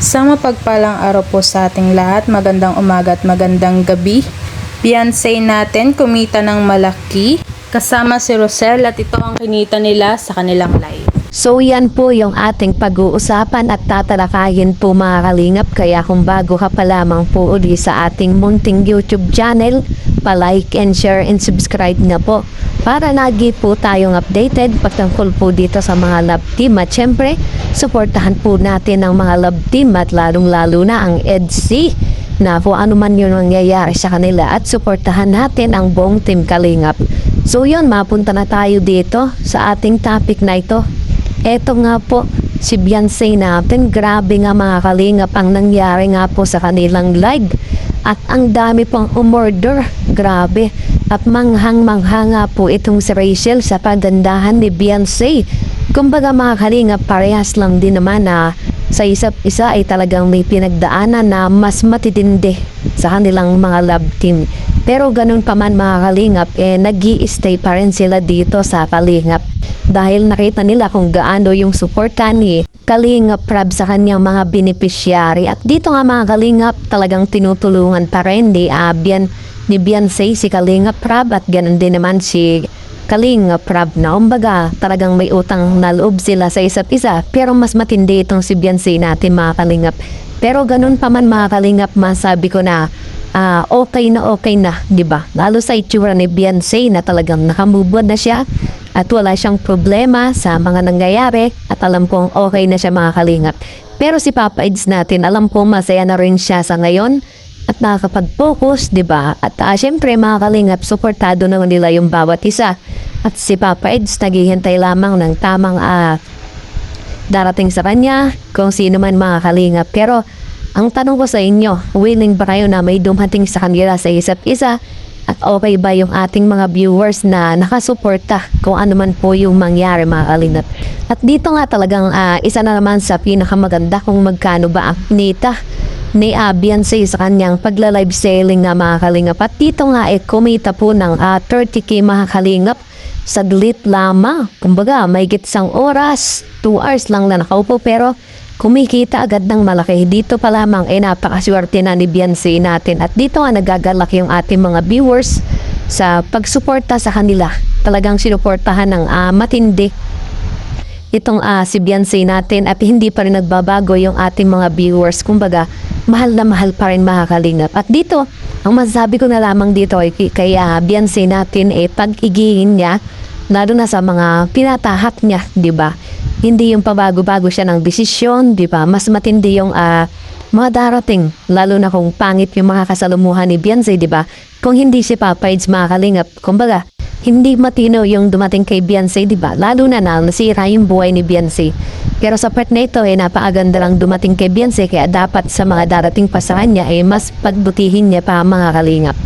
Sa mapagpalang araw po sa ating lahat, magandang umaga at magandang gabi. Beyonce natin kumita ng malaki kasama si Rosel at ito ang kinita nila sa kanilang live. So yan po yung ating pag-uusapan at tatalakayin po mga kalingap. Kaya kung bago ka pa lamang po uli sa ating munting YouTube channel, pa-like and share and subscribe na po para lagi po tayong updated patungkol po dito sa mga love team. At syempre, suportahan po natin ang mga love team at lalong-lalo na ang EDC na kung ano man yun nangyayari sa kanila at suportahan natin ang buong team Kalingap. So yun, mapunta na tayo dito sa ating topic na ito. Eto nga po, si Beyonce natin, grabe nga mga kalingap ang nangyari nga po sa kanilang live. At ang dami pong umorder, grabe. At manghang-mangha nga po itong si Rachel sa pagandahan ni Beyonce. Kumbaga mga kalingap, parehas lang din naman na sa isa't isa ay talagang may pinagdaanan na mas matitindi sa kanilang mga love team. Pero ganun pa man mga kalingap, nag-i-stay pa rin sila dito sa Kalingap. Dahil nakita nila kung gaano yung suporta ni Kalingap Prab sa kanyang mga beneficiary. At dito nga mga Kalingap, talagang tinutulungan pa rin ni Beyonce si Kalingap Prab at ganun din naman si Kalingap Prab na umbaga talagang may utang na loob sila sa isa't isa. Pero mas matindi itong si Beyonce natin mga Kalingap. Pero ganun pa man mga Kalingap, masabi ko na okay na, di ba? Lalo sa itsura ni Beyonce na talagang nakamove on na siya at wala siyang problema sa mga nangyayari at alam kong okay na siya mga Kalingap. Pero si Papa Eds natin, alam kong masaya na rin siya sa ngayon at nakakapag-focus, di ba? At syempre mga Kalingap, suportado naman nila yung bawat isa. At si Papa Eds naghihintay lamang ng tamang darating sa kanya kung sino man mga Kalingap. Pero ang tanong ko sa inyo, willing ba kayo na may dumating sa kanila sa isa't isa? At okay ba yung ating mga viewers na nakasuporta kung ano man po yung mangyari mga Kalingap? At dito nga talagang isa na naman sa pinakamaganda kung magkano ba ang kinita ni Beyonce sa kanyang pagla-live selling na mga Kalingap. At dito nga kumita po ng 30k mga Kalingap sa saglit lamang. Kumbaga may isang oras, 2 hours lang na nakaupo pero kumikita agad ng malaki. Dito pa lamang napakaswerte na ni Beyonce natin. At dito nga nagagalak yung ating mga viewers sa pagsuporta sa kanila. Talagang sinuportahan ng matindi itong si Beyonce natin at hindi pa rin nagbabago yung ating mga viewers. Kumbaga, mahal na mahal pa rin mga Kalingap. At dito, ang masasabi ko na lamang dito ay kay Beyonce natin pag-igihin niya, lalo na sa mga pinatahak niya, di ba? Hindi yung pabago-bago siya ng desisyon, di ba? Mas matindi yung mga darating, lalo na kung pangit yung mga kasalumuhan ni Beyonce, di ba? Kung hindi si Papa Eds mga Kalingap, kumbaga, hindi matino yung dumating kay Beyonce, di ba? Lalo na nasira yung buhay ni Beyonce. Pero sa part na ito, napakaganda lang dumating kay Beyonce, kaya dapat sa mga darating pa sa kanya, mas pagbutihin niya pa mga Kalingap.